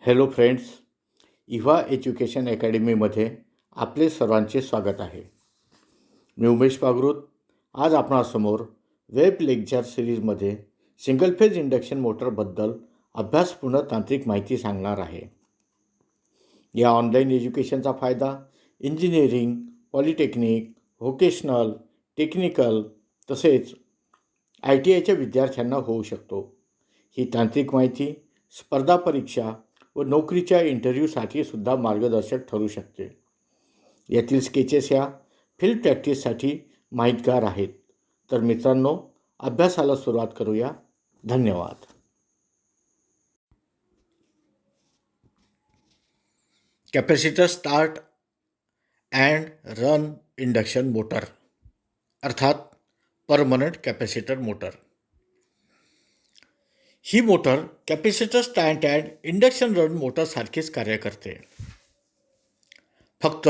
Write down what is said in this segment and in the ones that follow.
Hello friends, Eva education अकॅडमीमध्ये आपले सर्वांचे स्वागत आहे. मी उमेश पागरूत आज आपणासमोर वेब लेक्चर सिरीजमध्ये सिंगल फेज इंडक्शन मोटरबद्दल अभ्यासपूर्ण तांत्रिक माहिती सांगणार आहे. या ऑनलाईन एज्युकेशनचा फायदा इंजिनिअरिंग, पॉलिटेक्निक, व्होकेशनल, टेक्निकल तसेच ITIच्या विद्यार्थ्यांना होऊ शकतो. ही तांत्रिक माहिती स्पर्धा परीक्षा व नोकरीच्या इंटरव्ह्यूसाठी सुद्धा मार्गदर्शक ठरू शकते. यातील स्केचेस ह्या फील्ड प्रॅक्टिससाठी माहितगार आहेत. तर मित्रांनो, अभ्यासाला सुरुवात करूया. धन्यवाद. Capacitor start and run induction motor अर्थात परमनंट कॅपॅसिटर मोटर. ही motor capacitor start and induction run मोटरसारखीच कार्य करते. फक्त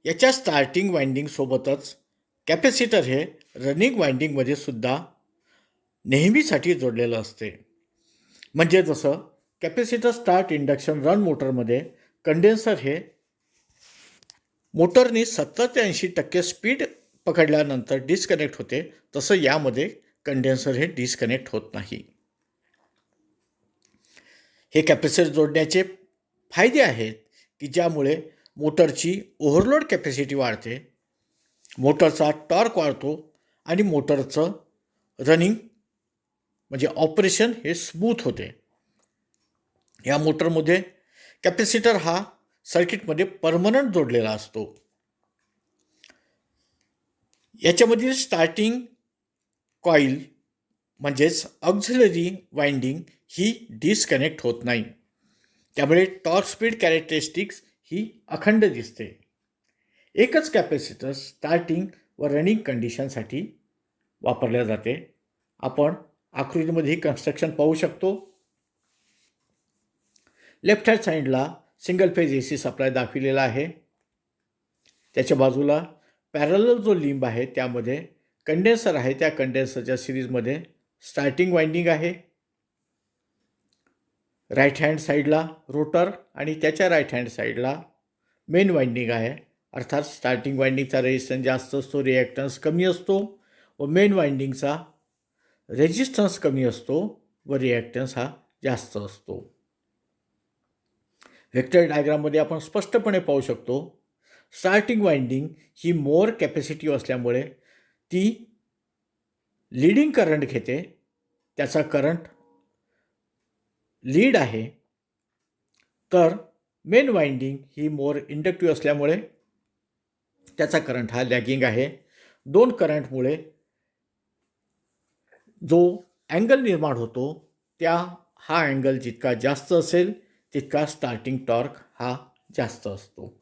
याच्या स्टार्टिंग वाइंडिंगसोबतच कॅपॅसिटर हे रनिंग वाइंडिंगमध्ये सुद्धा नेहमीसाठी जोडलेलं असते. म्हणजे जसं कॅपॅसिटर स्टार्ट इंडक्शन रन मोटरमध्ये कंडेन्सर हे मोटरने 70 ते 80% स्पीड पकडल्यानंतर डिस्कनेक्ट होते, तसं यामध्ये कंडेन्सर हे डिस्कनेक्ट होत नाही. हे कॅपॅसिटर जोडण्याचे फायदे आहेत की ज्यामुळे मोटरची ओव्हरलोड कॅपॅसिटी वाढते, मोटरचा टॉर्क वाढतो आणि मोटरचं रनिंग म्हणजे ऑपरेशन हे स्मूथ होते. या मोटरमध्ये कॅपॅसिटर हा सर्किटमध्ये परमनंट जोडलेला असतो. याच्यामधील स्टार्टिंग कॉईल म्हणजेच ऑक्झिलरी वाइंडिंग ही डिस्कनेक्ट होत नाही. त्यामुळे टॉर्क स्पीड कॅरेक्टरिस्टिक्स ही अखंड दिसते. एकच कॅपॅसिटर स्टार्टिंग व रनिंग कंडिशनसाठी वापरल्या जाते. आपण आकृतीमध्ये ही कन्स्ट्रक्शन पाहू शकतो. लेफ्ट हँड साईडला सिंगल फेज AC सप्लाय दाखविलेला आहे. त्याच्या बाजूला पॅरलल जो लिंब आहे त्यामध्ये कंडेन्सर आहे. त्या कंडेन्सरच्या सिरीजमध्ये स्टार्टिंग वाइंडिंग आहे. राईट हँड साईडला रोटर आणि त्याच्या राईट हँड साईडला मेन वाइंडिंग आहे. अर्थात स्टार्टिंग वाइंडिंगचा रेजिस्टन्स जास्त असतो, रिॲक्टन्स कमी असतो व मेन वाइंडिंगचा रेजिस्टन्स कमी असतो व रिॲक्टन्स हा जास्त असतो. व्हेक्टर डायग्राममध्ये आपण स्पष्टपणे पाहू शकतो स्टार्टिंग वाइंडिंग ही मोर कॅपॅसिटिव्ह असल्यामुळे ती लीडिंग करंट घेते. त्याचा करंट लीड आहे. तर मेन वाइंडिंग ही मोर इंडक्टिव्ह असल्यामुळे त्याचा करंट हा लॅगिंग आहे. दोन करंटमुळे जो अँगल निर्माण होतो हा अँगल जितका जास्त असेल तितका स्टार्टिंग टॉर्क हा जास्त असतो.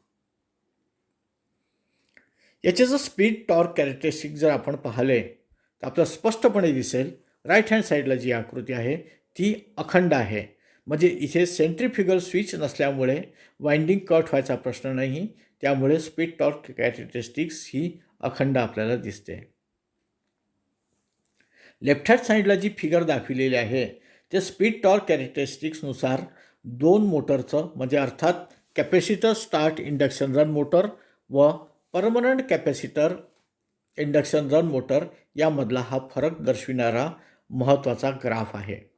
याचे जर स्पीड टॉर्क कॅरेक्टरिस्टिक जर आपण पाहिले तर आपल्याला स्पष्टपणे दिसेल राईट हँड साईडला जी आकृती आहे ती अखंड आहे. म्हणजे इथे सेंट्रीफ्युगल स्विच नसल्यामुळे वाइंडिंग कट व्हायचा प्रश्न नाही. त्यामुळे स्पीड टॉर्क कॅरेक्टरिस्टिक्स ही अखंड आपल्याला दिसते. लेफ्ट हँड साईडला जी फिगर दाखविलेली आहे ते स्पीड टॉर्क कॅरेक्टरिस्टिक्सनुसार दोन मोटरचं म्हणजे अर्थात capacitor start induction run motor व permanent capacitor induction run motor यामधला हा फरक दर्शविणारा महत्त्वाचा ग्राफ आहे.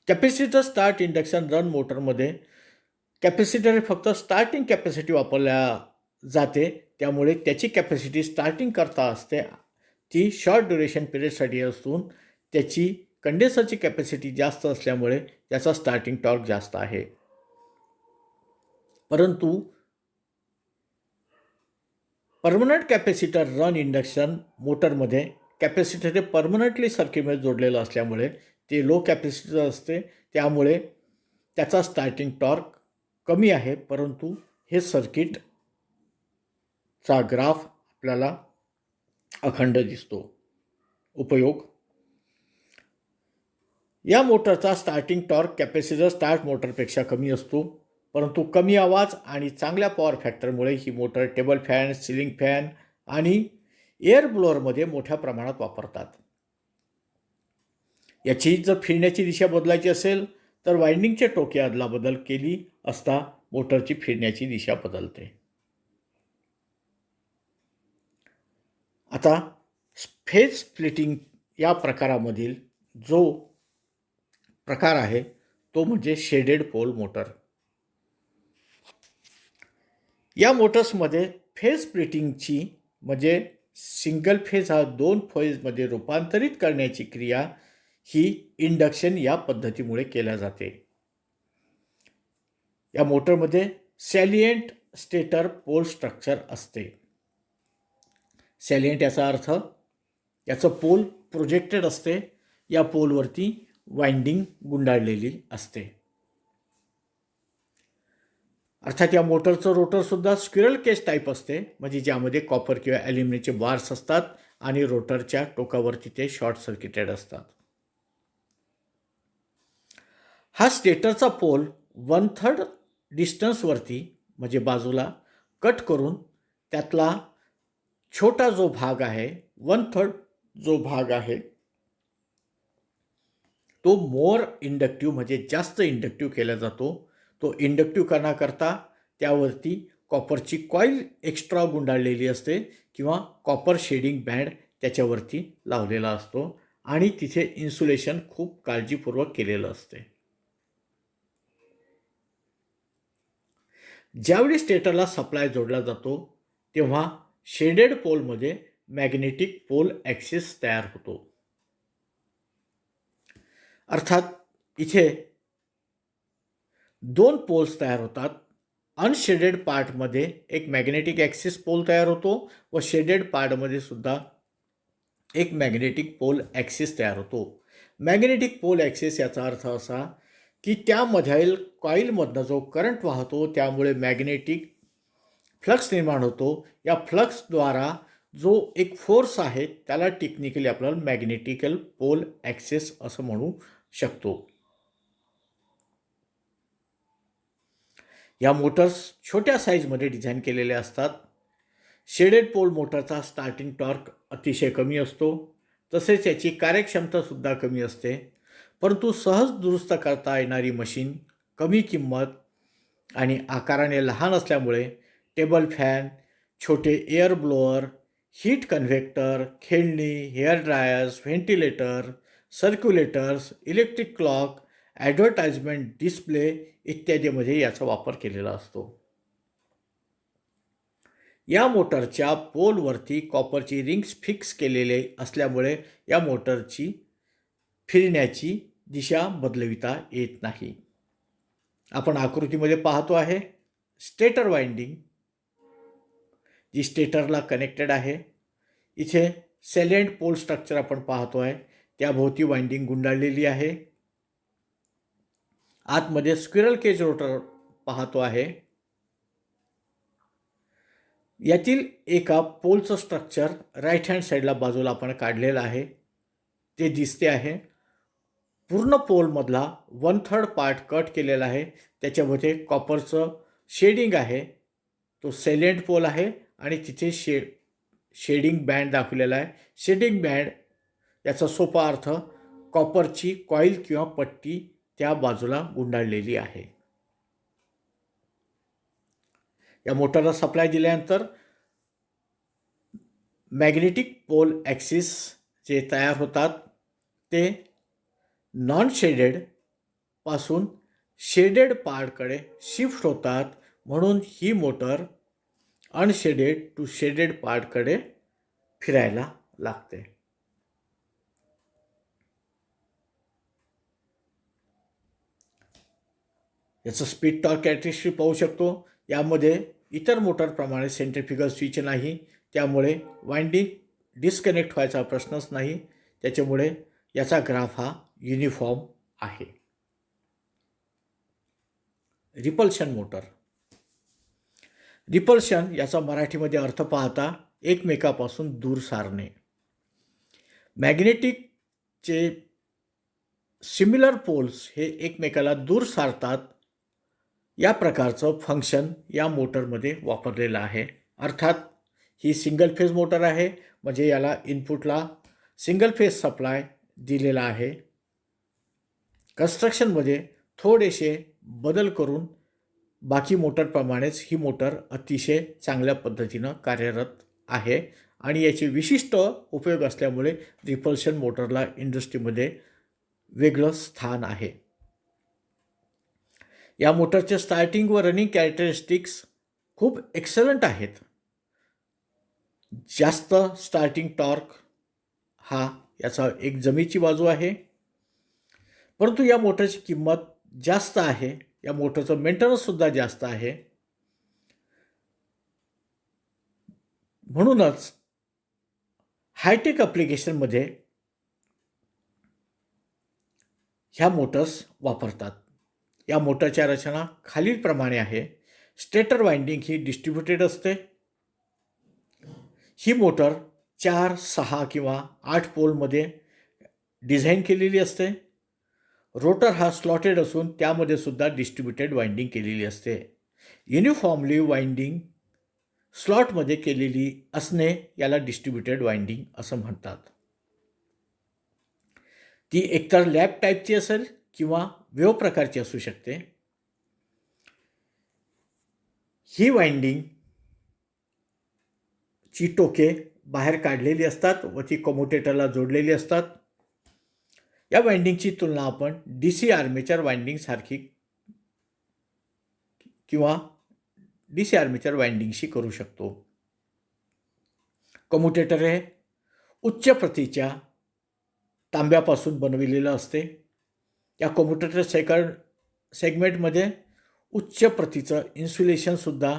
कॅपॅसिटर स्टार्ट इंडक्शन रन मोटरमध्ये कॅपॅसिटर फक्त स्टार्टिंग कॅपॅसिटी वापरल्या जाते. त्यामुळे त्याची कॅपॅसिटी स्टार्टिंग करता असते ती शॉर्ट ड्युरेशन पिरियडसाठी असून त्याची कंडेन्सरची कॅपॅसिटी जास्त असल्यामुळे त्याचा स्टार्टिंग टॉर्क जास्त आहे. परंतु परमनंट कॅपॅसिटर रन इंडक्शन मोटरमध्ये कॅपॅसिटर हे परमनंटली सर्किटमध्ये जोडलेलं असल्यामुळे ते लो कॅपॅसिटर असते. त्यामुळे त्याचा स्टार्टिंग टॉर्क कमी आहे. परंतु हे सर्किटचा ग्राफ आपल्याला अखंड दिसतो. उपयोग या मोटरचा स्टार्टिंग टॉर्क कॅपॅसिटर स्टार्ट मोटरपेक्षा कमी असतो. परंतु कमी आवाज आणि चांगल्या पॉवर फॅक्टरमुळे ही motor table fan, ceiling fan आणि एअर ब्लोअरमध्ये मोठ्या प्रमाणात वापरतात. याची जर फिरण्याची दिशा बदलायची असेल तर वाइंडिंगचे टोके अदलाबदल केली असता मोटरची फिरण्याची दिशा बदलते. आता फेज स्प्लिटिंग या प्रकारामधील जो प्रकार आहे तो म्हणजे शेडेड पोल मोटर. या मोटर्समध्ये फेज स्प्लिटिंगची म्हणजे सिंगल फेज हा 2 फेजमध्ये रूपांतरित करण्याची क्रिया ही इंडक्शन या पद्धतीमुळे केल्या जाते. या मोटरमध्ये सॅलिएंट स्टेटर पोल स्ट्रक्चर असते. सॅलिएंट याचा अर्थ याचं पोल प्रोजेक्टेड असते. या पोलवरती वाइंडिंग गुंडाळलेली असते. अर्थात या मोटरचं रोटरसुद्धा स्क्विरल केज टाईप असते, म्हणजे ज्यामध्ये कॉपर किंवा ॲल्युमिनियमचे बार्स असतात आणि रोटरच्या टोकावरती ते शॉर्ट सर्किटेड असतात. हा स्टेटरचा पोल 1/3 डिस्टन्सवरती म्हणजे बाजूला कट करून त्यातला छोटा जो भाग आहे 1/3 जो भाग आहे तो मोर इंडक्टिव्ह म्हणजे जास्त इंडक्टिव्ह केला जातो. तो इंडक्टिव्ह करण्याकरता त्यावरती कॉपरची कॉईल एक्स्ट्रा गुंडाळलेली असते किंवा कॉपर शेडिंग बँड त्याच्यावरती लावलेला असतो आणि तिथे इन्सुलेशन खूप काळजीपूर्वक केलेलं असते. ज्यावेळी स्टेटरला सप्लाय जोडला जातो तेव्हा शेडेड पोलमध्ये मॅग्नेटिक पोल ॲक्सिस तयार होतो. अर्थात इथे 2 पोल्स तयार होतात. अनशेडेड पार्टमध्ये एक मॅग्नेटिक ॲक्सिस पोल तयार होतो व शेडेड पार्टमध्ये सुद्धा एक मॅग्नेटिक पोल ॲक्सिस तयार होतो. मॅग्नेटिक पोल ॲक्सिस याचा अर्थ असा की त्यामधील कॉईलमधनं जो करंट वाहतो त्यामुळे मॅग्नेटिक फ्लक्स निर्माण होतो. या फ्लक्सद्वारा जो एक फोर्स आहे त्याला टेक्निकली आपल्याला मॅग्नेटिकल पोल ॲक्सिस असं म्हणू शकतो. या मोटर्स छोट्या साईजमध्ये डिझाईन केलेले असतात. शेडेड पोल मोटरचा स्टार्टिंग टॉर्क अतिशय कमी असतो, तसेच याची कार्यक्षमतासुद्धा कमी असते. परंतु सहज दुरुस्त करता येणारी मशीन, कमी किंमत आणि आकाराने लहान असल्यामुळे टेबल फॅन, छोटे एअर ब्लोअर, हीट कन्व्हेक्टर, खेळणी, hair dryers, ventilator, circulators, electric clock, advertisement display इत्यादीमध्ये याचा वापर केलेला असतो. या मोटरच्या पोलवरती कॉपरची रिंग्स फिक्स केलेले असल्यामुळे या मोटरची फिरण्याची दिशा बदलविता येत नाही. आपण आकृतीमध्ये पाहतो आहे स्टेटर वाइंडिंग जी स्टेटरला कनेक्टेड आहे. इथे सॅलिएंट पोल स्ट्रक्चर आपण पाहतो आहे, त्याभोवती वाइंडिंग गुंडाळलेली आहे. आतमध्ये स्क्विरल केज रोटर पाहतो आहे. यातील एका पोलचं स्ट्रक्चर राईट हँड साईडला बाजूला आपण काढलेलं आहे, ते दिसते आहे. पूर्ण पोलमधला 1/3 पार्ट कट केलेला आहे. त्याच्यामध्ये कॉपरचं शेडिंग आहे, तो सॅलिएंट पोल आहे आणि तिथे शेडिंग बँड दाखवलेला आहे. शेडिंग बँड याचा सोपा अर्थ कॉपरची कॉईल किंवा पट्टी त्या बाजूला गुंडाळलेली आहे. या मोटरला सप्लाय दिल्यानंतर मॅग्नेटिक पोल ॲक्सिस जे तयार होतात ते नॉन शेडेड पासून शेडेड पार्टकडे शिफ्ट होतात, म्हणून ही मोटर अनशेडेड टू शेडेड पार्टकडे फिरायला लागते. याचं स्पीड टॉर्क कॅरेक्टरिस्टिक पाहू शकतो. यामध्ये इतर मोटरप्रमाणे सेंट्रिफ्युगल स्विच नाही, त्यामुळे वाइंडिंग डिस्कनेक्ट व्हायचा प्रश्नच नाही. त्याच्यामुळे याचा ग्राफ हा युनिफॉर्म आहे. Repulsion motor. रिपल्शन याचा मराठीमध्ये अर्थ पाहता एकमेकापासून दूर सारणे. मॅग्नेटिकचे सिमिलर पोल्स हे एकमेकाला दूर सारतात. या प्रकारचं फंक्शन या मोटरमध्ये वापरलेलं आहे. अर्थात ही सिंगल फेज मोटर आहे, म्हणजे याला इनपुटला सिंगल फेज सप्लाय दिलेला आहे. कन्स्ट्रक्शनमध्ये थोडेसे बदल करून बाकी मोटरप्रमाणेच ही मोटर अतिशय चांगल्या पद्धतीनं कार्यरत आहे आणि याचे विशिष्ट उपयोग असल्यामुळे रिपल्शन मोटरला इंडस्ट्रीमध्ये वेगळं स्थान आहे. या मोटरचे स्टार्टिंग व रनिंग कॅरेक्टरिस्टिक्स खूप एक्सलंट आहेत. जास्त स्टार्टिंग टॉर्क हा याचा एक जमेची बाजू आहे, परंतु या मोटरची किंमत जास्त आहे. या मोटरचं मेंटेनन्ससुद्धा जास्त आहे. म्हणूनच हायटेक ॲप्लिकेशनमध्ये ह्या मोटर्स वापरतात. या मोटरच्या रचना खालीलप्रमाणे आहे. स्टेटर वाइंडिंग ही डिस्ट्रीब्युटेड असते. ही मोटर 4, 6 किंवा 8 पोलमध्ये डिझाईन केलेली असते. रोटर हा स्लॉटेड असून त्यामध्ये सुद्धा डिस्ट्रीब्युटेड वाइंडिंग केलेली असते. युनिफॉर्मली वाइंडिंग स्लॉटमध्ये केलेली असणे याला डिस्ट्रीब्युटेड वाइंडिंग असं म्हणतात. ती एकतर लॅप टाईपची असेल किंवा वेव्ह प्रकारची असू शकते. ही वाइंडिंग ची टोके बाहेर काढलेली असतात व ती कम्युटेटरला जोडलेली असतात. या वाइंडिंगची तुलना आपण DC आर्मेचर वाइंडिंग सारखी किंवा DC आर्मेचर वाइंडिंगशी करू शकतो. कम्युटेटर हे उच्च प्रतीच्या तांब्यापासून बनविलेलं असते. या कम्युटेटर सेगमेंटमध्ये उच्च प्रतीचं इन्सुलेशनसुद्धा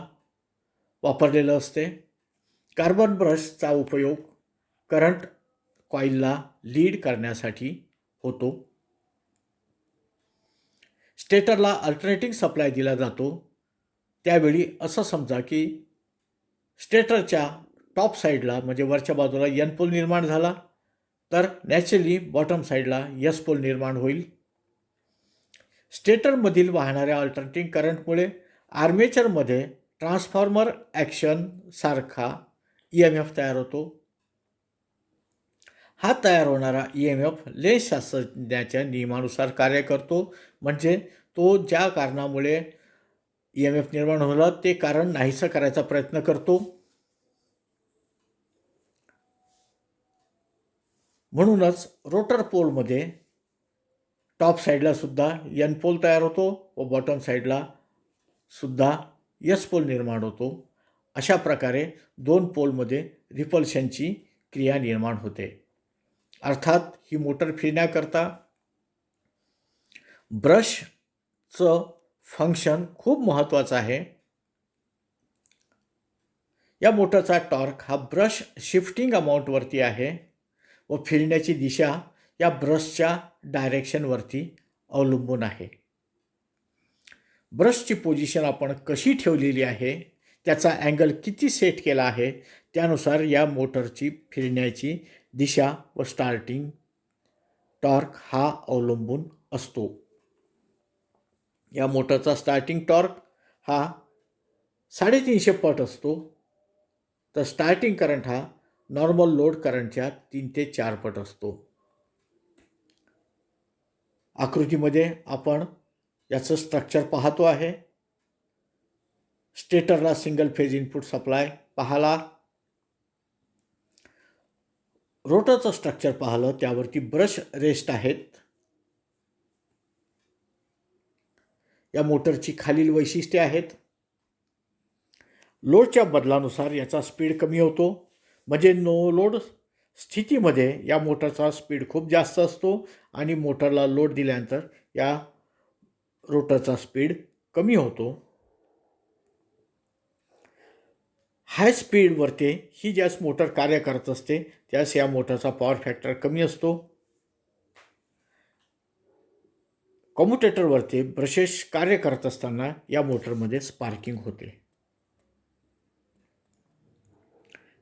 वापरलेलं असते. कार्बन ब्रशचा उपयोग करंट कॉईलला लीड करण्यासाठी होतो. स्टेटरला अल्टरनेटिंग सप्लाय दिला जातो. त्यावेळी असं समजा की स्टेटरच्या टॉप साईडला म्हणजे वरच्या बाजूला एन पोल निर्माण झाला तर नॅचरली बॉटम साईडला एस पोल निर्माण होईल. स्टेटरमधील वाहणाऱ्या अल्टरनेटिंग करंटमुळे आर्मेचरमध्ये ट्रान्सफॉर्मर ॲक्शन सारखा EMF तयार होतो. हा तयार होणारा EMF लेन्झ शास्त्रज्ञाच्या नियमानुसार कार्य करतो. म्हणजे तो ज्या कारणामुळे EMF निर्माण होलं ते कारण नाहीसं करायचा प्रयत्न करतो. म्हणूनच रोटर पोलमध्ये टॉप साईडला सुद्धा एन पोल तयार होतो व बॉटम साईडला सुद्धा एस पोल निर्माण होतो. अशा प्रकारे 2 पोलमध्ये रिपल्शनची क्रिया निर्माण होते. अर्थात ही मोटर फिरण्याकरता ब्रशचं फंक्शन खूप महत्त्वाचं आहे. या मोटरचा टॉर्क हा ब्रश शिफ्टिंग अमाऊंटवरती आहे व फिरण्याची दिशा या ब्रशच्या डायरेक्शनवरती अवलंबून आहे. ब्रशची पोझिशन आपण कशी ठेवलेली आहे, त्याचा अँगल किती सेट केला आहे त्यानुसार या मोटरची फिरण्याची दिशा व स्टार्टिंग टॉर्क हा अवलंबून असतो. या मोटरचा स्टार्टिंग टॉर्क हा 350 पट असतो, तर स्टार्टिंग करंट हा नॉर्मल लोड करंटच्या 3 ते 4 पट असतो. आकृतीमध्ये आपण याचं स्ट्रक्चर पाहतो आहे. स्टेटरला सिंगल फेज इनपुट सप्लाय पाहाला, रोटरचं स्ट्रक्चर पाहिलं त्यावरती ब्रश रेस्ट आहेत. या मोटरची खालील वैशिष्ट्ये आहेत. लोडच्या बदलानुसार याचा स्पीड कमी होतो. म्हणजे नो लोड स्थितीमध्ये या मोटरचा स्पीड खूप जास्त असतो आणि मोटरला लोड दिल्यानंतर या रोटरचा स्पीड कमी होतो. हाय स्पीडवरती ही ज्यास मोटर कार्य करत असते त्यास या मोटरचा पॉवर फॅक्टर कमी असतो. कम्युटेटरवरती ब्रशेस कार्य करत असताना या मोटरमध्ये स्पार्किंग होते.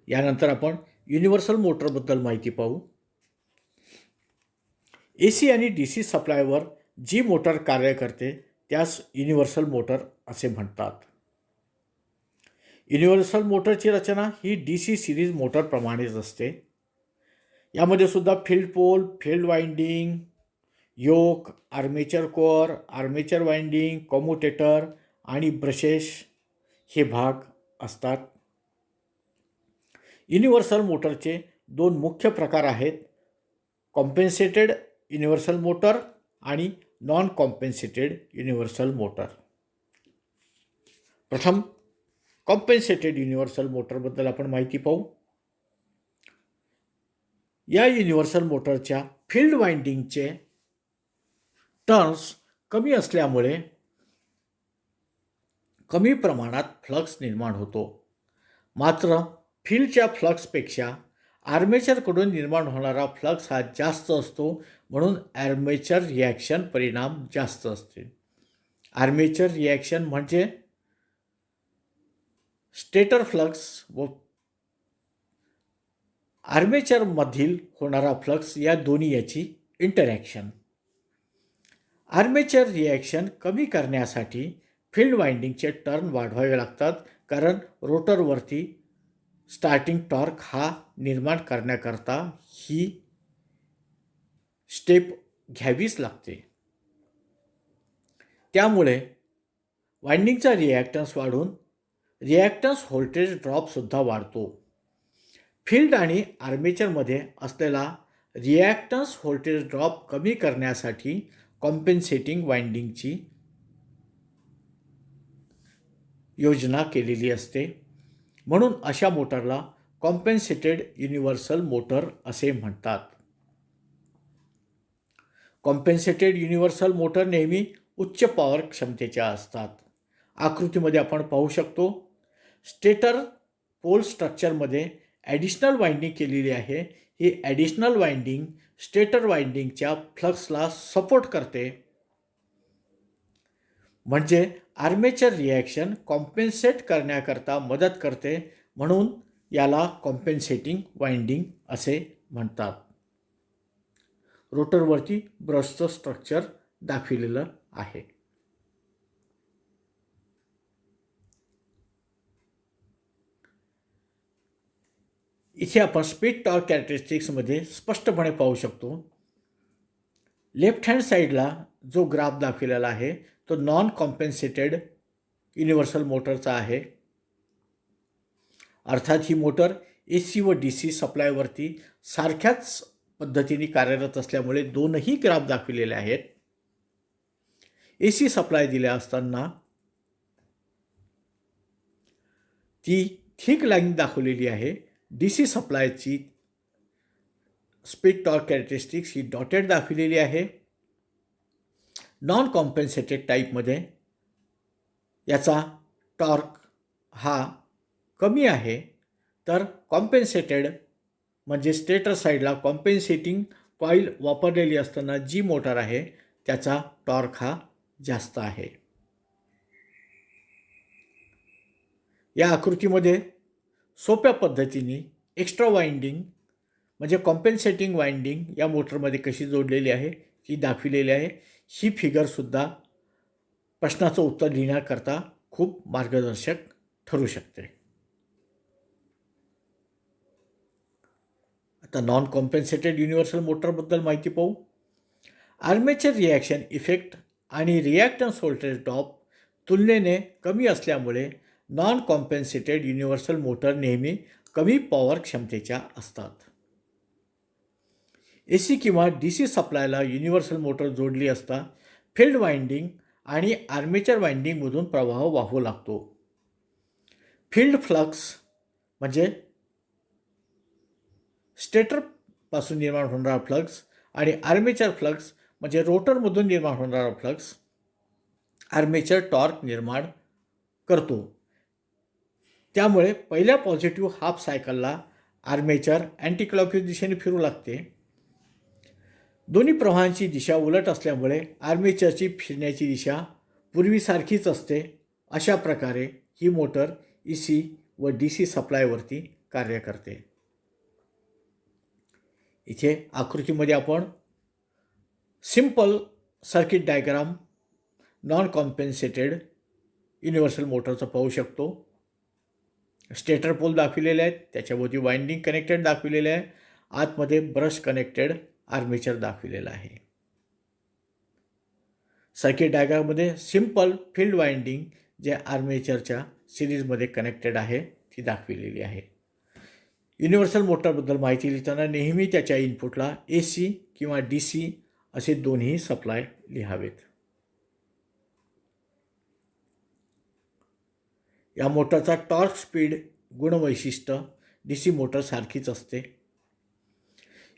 यानंतर आपण युनिव्हर्सल मोटरबद्दल माहिती पाहू. AC आणि DC सप्लायवर जी मोटर कार्य करते त्यास युनिव्हर्सल मोटर असे म्हणतात. युनिव्हर्सल मोटरची रचना ही DC सिरीज मोटरप्रमाणेच असते. यामध्ये सुद्धा field pole, field winding, yoke, armature core, armature winding, commutator आणि ब्रशेस हे भाग असतात. युनिव्हर्सल मोटरचे दोन मुख्य प्रकार आहेत, कॉम्पेन्सेटेड युनिव्हर्सल मोटर आणि नॉन कॉम्पेन्सेटेड युनिव्हर्सल मोटर. प्रथम कॉम्पेन्सेटेड युनिव्हर्सल मोटरबद्दल आपण माहिती पाहू. या युनिव्हर्सल मोटरच्या फील्ड वाइंडिंगचे टर्न्स कमी असल्यामुळे कमी प्रमाणात फ्लक्स निर्माण होतो. मात्र फील्डच्या फ्लक्सपेक्षा आर्मेचरकडून निर्माण होणारा फ्लक्स हा जास्त असतो, म्हणून आर्मेचर रिॲक्शन परिणाम जास्त असते. आर्मेचर रिॲक्शन म्हणजे स्टेटर फ्लक्स व आर्मेचरमधील होणारा फ्लक्स या दोन्ही याची इंटरॅक्शन. आर्मेचर रिॲक्शन कमी करण्यासाठी फील्ड वाइंडिंगचे टर्न वाढवावे लागतात, कारण रोटरवरती स्टार्टिंग टॉर्क हा निर्माण करण्याकरता ही स्टेप घ्यावीच लागते. त्यामुळे वाइंडिंगचा रिॲक्टन्स वाढून रिॲक्टन्स व्होल्टेज ड्रॉपसुद्धा वाढतो. फील्ड आणि आर्मेचरमध्ये असलेला रिॲक्टन्स व्होल्टेज ड्रॉप कमी करण्यासाठी कॉम्पेन्सेटिंग वाइंडिंगची योजना केलेली असते, म्हणून अशा मोटरला कॉम्पेन्सेटेड युनिव्हर्सल मोटर असे म्हणतात. कॉम्पेन्सेटेड युनिव्हर्सल मोटर नेहमी उच्च पॉवर क्षमतेच्या असतात. आकृतीमध्ये आपण पाहू शकतो, स्टेटर पोल स्ट्रक्चरमध्ये ॲडिशनल वाइंडिंग केलेली आहे. ही ॲडिशनल वाइंडिंग स्टेटर वाइंडिंगच्या फ्लक्सला सपोर्ट करते, म्हणजे आर्मेचर रिॲक्शन कॉम्पेन्सेट करण्याकरता मदत करते, म्हणून याला कॉम्पेन्सेटिंग वाइंडिंग असे म्हणतात. रोटरवरती ब्रशचं स्ट्रक्चर दाखविलेलं आहे. इथे आपण स्पीड टॉर्क कॅरेक्टरिस्टिक्समध्ये स्पष्टपणे पाहू शकतो. लेफ्ट हँड साईडला जो ग्राफ दाखविलेला आहे तो नॉन कॉम्पेन्सेटेड युनिव्हर्सल मोटरचा आहे. अर्थात ही मोटर AC व DC सप्लायवरती सारख्याच पद्धतीने कार्यरत असल्यामुळे दोनही ग्राफ दाखविलेले आहेत. AC सप्लाय दिल्या असताना ती थिक लाईन दाखवलेली आहे. DC सप्लायची स्पीड टॉर्क कॅरेक्टरिस्टिक्स ही डॉटेड दाखविलेली आहे. नॉन कॉम्पेन्सेटेड टाईपमध्ये याचा टॉर्क हा कमी आहे, तर कॉम्पेन्सेटेड म्हणजे स्टेटर साईडला कॉम्पेन्सेटिंग कॉईल वापरलेली असताना जी मोटर आहे त्याचा टॉर्क हा जास्त आहे. या आकृतीमध्ये सोप्या पद्धतीने एक्स्ट्रा वाइंडिंग म्हणजे कॉम्पेन्सेटिंग वाइंडिंग या मोटरमध्ये कशी जोडलेली आहे ही दाखविलेली आहे. ही फिगरसुद्धा प्रश्नाचं उत्तर लिहिण्याकरता खूप मार्गदर्शक ठरू शकते. आता नॉन कॉम्पेन्सेटेड युनिव्हर्सल मोटरबद्दल माहिती पाहू. आर्मेचर रिॲक्शन इफेक्ट आणि रिॲक्टन्स व्होल्टेज ड्रॉप तुलनेने कमी असल्यामुळे नॉन कॉम्पेन्सेटेड युनिव्हर्सल मोटर नेहमी कमी पॉवर क्षमतेच्या असतात. AC किंवा DC सप्लायला युनिव्हर्सल मोटर जोडली असता फील्ड वाइंडिंग आणि आर्मेचर वाइंडिंगमधून प्रवाह वाहू लागतो. फील्ड फ्लक्स म्हणजे स्टेटरपासून निर्माण होणारा फ्लक्स आणि आर्मेचर फ्लक्स म्हणजे रोटरमधून निर्माण होणारा फ्लक्स आर्मेचर टॉर्क निर्माण करतो. त्यामुळे पहिल्या पॉझिटिव्ह हाफ सायकलला आर्मेचर अँटी क्लॉकवाईज दिशेने फिरू लागते. दोन्ही प्रवाहांची दिशा उलट असल्यामुळे आर्मेचरची फिरण्याची दिशा पूर्वीसारखीच असते. अशा प्रकारे ही मोटर AC व DC सप्लायवरती कार्य करते. इथे आकृतीमध्ये आपण simple circuit diagram non compensated universal मोटरचं पाहू शकतो. स्टेटर पोल दाखविलेले आहेत, त्याच्याभोवती वाइंडिंग कनेक्टेड दाखविलेले आहे, आतमध्ये ब्रश कनेक्टेड आर्मेचर दाखविलेलं आहे. सर्किट डायग्राममध्ये सिम्पल फील्ड वाइंडिंग जे आर्मेचरच्या सिरीजमध्ये कनेक्टेड आहे ती दाखविलेली आहे. युनिव्हर्सल मोटरबद्दल माहिती लिहिताना नेहमी त्याच्या इनपुटला AC किंवा DC असे दोन्ही सप्लाय लिहावेत. या मोटरचा टॉर्क स्पीड गुणवैशिष्ट्य DC मोटर सारखीच असते.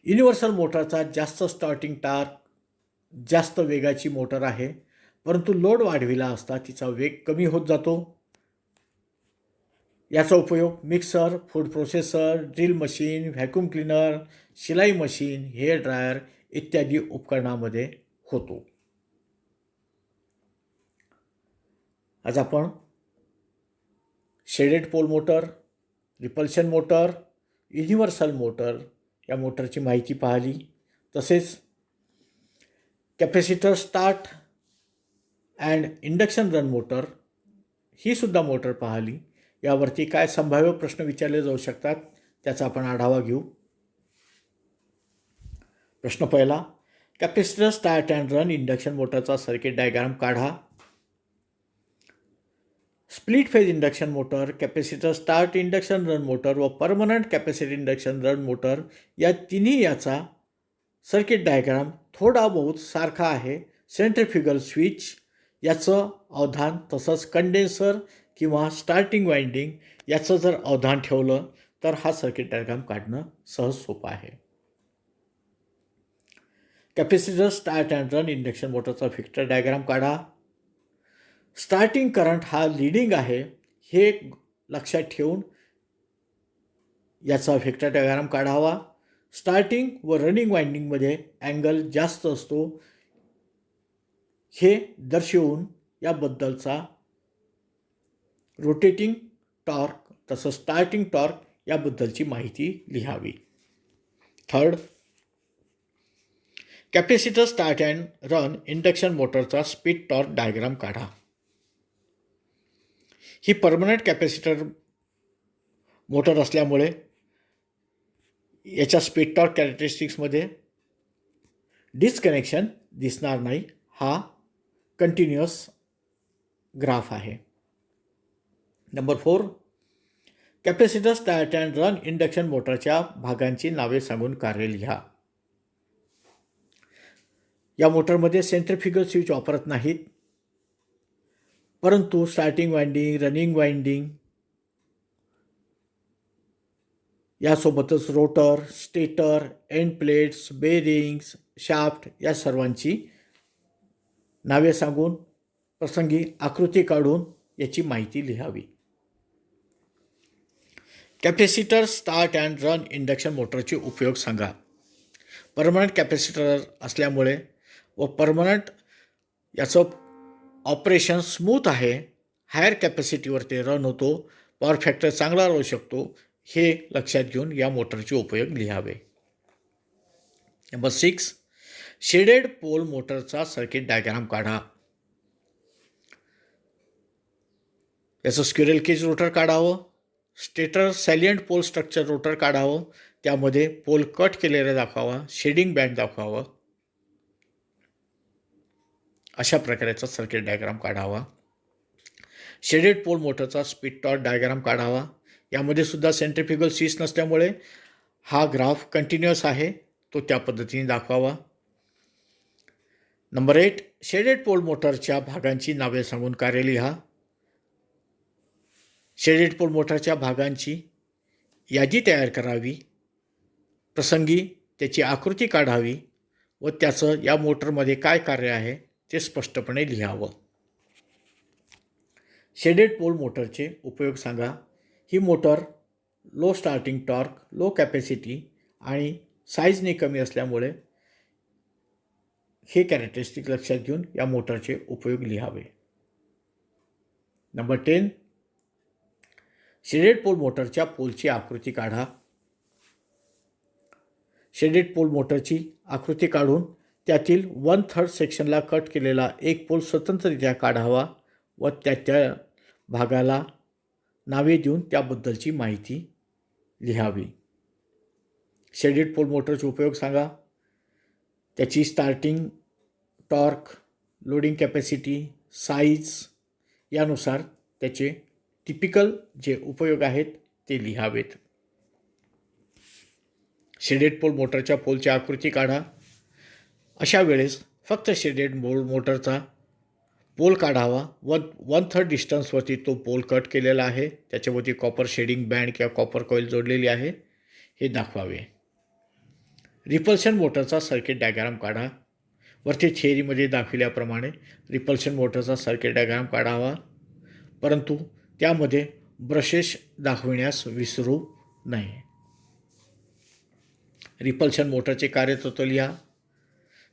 युनिव्हर्सल मोटरचा जास्त स्टार्टिंग टॉर्क, जास्त वेगाची मोटर आहे, परंतु लोड वाढविला असता तिचा वेग कमी होत जातो. याचा उपयोग mixer, food processor, drill machine, vacuum cleaner, शिलाई मशीन, हेअर ड्रायर इत्यादी उपकरणामध्ये होतो. आज आपण shaded pole motor, repulsion motor, universal motor या मोटरची माहिती पाहिली. तसेच capacitor start and induction run motor ही सुद्धा मोटर पाहिली. यावरती काय संभाव्य प्रश्न विचारले जाऊ शकतात त्याचा आपण आढावा घेऊ. प्रश्न पहिला, capacitor start and run induction मोटरचा सर्किट डायग्राम काढा. Split phase induction motor, capacitor start induction run motor व permanent capacitor induction run motor या तिन्ही याचा सर्किट डायग्राम थोडा बहुत सारखा आहे. सेंट्रिफ्युगल स्विच याचं अवधान, तसंच कंडेन्सर किंवा स्टार्टिंग वाइंडिंग याचं जर अवधान ठेवलं तर हा सर्किट डायग्राम काढणं सहज सोपं आहे. Capacitor start and run induction मोटरचा फिक्टर डायग्राम काढा. स्टार्टिंग करंट हा लीडिंग आहे हे लक्षात ठेवून याचा फिक्टर डायग्राम काढावा. स्टार्टिंग व रनिंग वाइंडिंगमध्ये अँगल जास्त असतो हे दर्शवून याबद्दलचा रोटेटिंग टॉर्क तसं स्टार्टिंग टॉर्क याबद्दलची माहिती लिहावी. Third, capacitor start and run induction मोटरचा स्पीड टॉर्क डायग्राम काढा. ही परमनंट कॅपॅसिटर मोटर असल्यामुळे याच्या स्पीड टॉर्क कॅरेक्टरिस्टिक्समध्ये डिस्कनेक्शन दिसणार नाही. हा कंटिन्युअस ग्राफ आहे. Number 4, capacitor start and run induction मोटरच्या भागांची नावे सांगून कार्य लिहा. या मोटरमध्ये सेंट्रिफ्युगल स्विच वापरत नाहीत, परंतु स्टार्टिंग वाइंडिंग, रनिंग वाइंडिंग यासोबतच rotor, stator, end plates, bearings, shaft या सर्वांची नावे सांगून प्रसंगी आकृती काढून याची माहिती लिहावी. Capacitor start and run induction मोटरचे उपयोग सांगा. परमनंट कॅपॅसिटर असल्यामुळे व परमनंट याचं ऑपरेशन स्मूथ आहे, हायर कॅपॅसिटीवर ते रन होतो, पॉवर फॅक्टर चांगला राहू शकतो हे लक्षात घेऊन या मोटरचे उपयोग लिहावे. नंबर 6, शेडेड पोल मोटरचा सर्किट डायग्राम काढा. याचं स्क्विरल केज रोटर काढावं. स्टेटर सॅलियंट पोल स्ट्रक्चर रोटर काढावं. त्यामध्ये पोल कट केलेला दाखवावा, शेडिंग बँड दाखवावं. अशा प्रकारचा सर्किट डायग्राम काढावा. शेडेड पोल मोटरचा स्पीड टॉर्क डायग्राम काढावा. यामध्ये सुद्धा सेंट्रिफ्युगल स्विच नसल्यामुळे हा ग्राफ कंटिन्युअस आहे, तो त्या पद्धतीने दाखवावा. नंबर 8, शेडेड पोल मोटरच्या भागांची नावे सांगून कार्य लिहा. शेडेड पोल मोटरच्या भागांची यादी तयार करावी, प्रसंगी त्याची आकृती काढावी व त्याचं या मोटरमध्ये काय कार्य आहे ते स्पष्टपणे लिहावं. शेडेड पोल मोटरचे उपयोग सांगा. ही motor low starting torque, low capacity आणि साईजने कमी असल्यामुळे हे कॅरेक्टरिस्टिक लक्षात घेऊन या मोटरचे उपयोग लिहावे. नंबर 10, शेडेड पोल मोटरच्या पोलची आकृती काढा. शेडेड पोल मोटरची आकृती काढून त्यातील 1/3 सेक्शनला कट केलेला एक पोल स्वतंत्ररित्या काढावा व त्या भागाला नावे देऊन त्याबद्दलची माहिती लिहावी. शेडेड पोल मोटरचे उपयोग सांगा. त्याची starting torque, loading capacity, size यानुसार त्याचे टिपिकल जे उपयोग आहेत ते लिहावेत. शेडेड पोल मोटरच्या पोलची आकृती काढा. अशा वेळेस फक्त शेडेड मोटरचा पोल काढावा. 1/3 डिस्टन्सवरती तो पोल कट केलेला आहे, त्याच्यावरती कॉपर शेडिंग बँड किंवा कॉपर कॉईल जोडलेली आहे हे दाखवावे. रिपल्शन मोटरचा सर्किट डायग्राम काढा. वरती थिअरीमध्ये दाखविल्याप्रमाणे रिपल्शन मोटरचा सर्किट डायग्राम काढावा, परंतु त्यामध्ये ब्रशेस दाखविण्यास विसरू नये. रिपल्शन मोटरचे कार्यतत्व लिहा.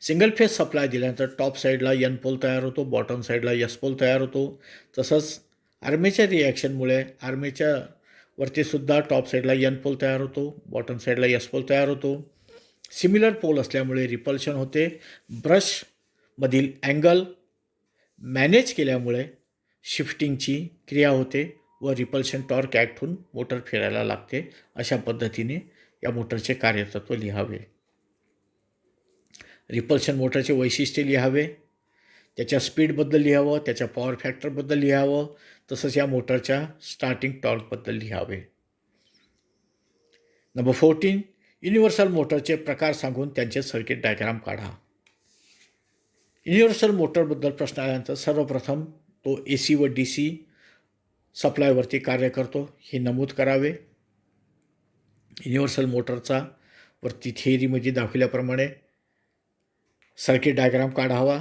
सिंगल फेज सप्लाय दिल्यानंतर टॉप साईडला एन पोल तयार होतो, बॉटम साईडला एस पोल तयार होतो. तसंच आर्मेचर रिॲक्शनमुळे आर्मेच्या वरतीसुद्धा टॉप साईडला एन पोल तयार होतो, बॉटम साईडला एस पोल तयार होतो. सिमिलर पोल असल्यामुळे रिपल्शन होते. ब्रशमधील अँगल मॅनेज केल्यामुळे शिफ्टिंगची क्रिया होते व रिपल्शन टॉर्क ॲक्ट होऊन मोटर फिरायला लागते. अशा पद्धतीने या मोटरचे कार्यतत्व लिहावे. रिपल्शन मोटरचे वैशिष्ट्य लिहावे, त्याच्या स्पीडबद्दल लिहावं, त्याच्या पॉवर फॅक्टरबद्दल लिहावं, तसंच या मोटरच्या स्टार्टिंग टॉर्कबद्दल लिहावे. नंबर 14, युनिव्हर्सल मोटरचे प्रकार सांगून त्यांचे सर्किट डायग्राम काढा. युनिव्हर्सल मोटरबद्दल प्रश्न आल्यानंतर सर्वप्रथम तो AC व DC सप्लायवरती कार्य करतो हे नमूद करावे. युनिव्हर्सल मोटरचा वरती थिअरीमध्ये दाखवल्याप्रमाणे सर्किट डायग्राम काढावा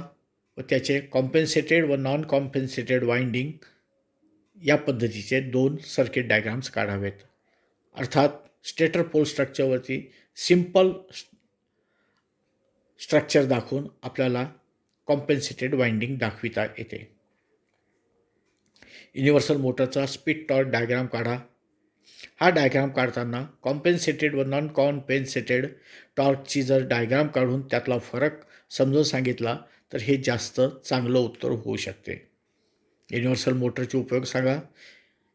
व त्याचे कॉम्पेन्सेटेड व नॉन कॉम्पेन्सेटेड वाइंडिंग या पद्धतीचे 2 सर्किट डायग्राम्स काढावेत. अर्थात स्टेटर पोल स्ट्रक्चरवरती सिंपल स्ट्रक्चर दाखवून आपल्याला कॉम्पेन्सेटेड वाइंडिंग दाखविता येते. युनिव्हर्सल मोटरचा स्पीड टॉर्क डायग्राम काढा. हा डायग्राम काढताना कॉम्पेन्सेटेड व नॉन कॉम्पेन्सेटेड टॉर्कची जर डायग्राम काढून त्यातला फरक समजून सांगितला तर हे जास्त चांगलं उत्तर होऊ शकते. युनिव्हर्सल मोटरचे उपयोग सांगा.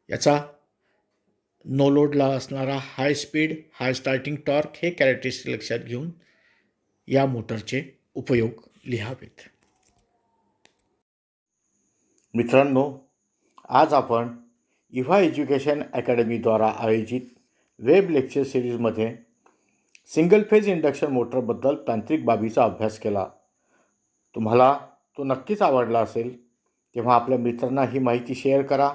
याचा नो लोडला असणारा हाय स्पीड, हाय स्टार्टिंग टॉर्क हे कॅरेक्टरिस्टिक लक्षात घेऊन या मोटरचे उपयोग लिहावेत. मित्रांनो, आज आपण इव्हा एज्युकेशन अकॅडमीद्वारा आयोजित वेब लेक्चर सिरीजमध्ये सिंगल फेज इंडक्शन मोटरबद्दल तांत्रिक बाबीचा अभ्यास केला. तुम्हाला तो नक्कीच आवडला असेल. तेव्हा आपल्या मित्रांना ही माहिती शेअर करा,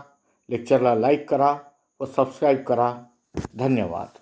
लेक्चरला लाईक करा व सबस्क्राईब करा. धन्यवाद.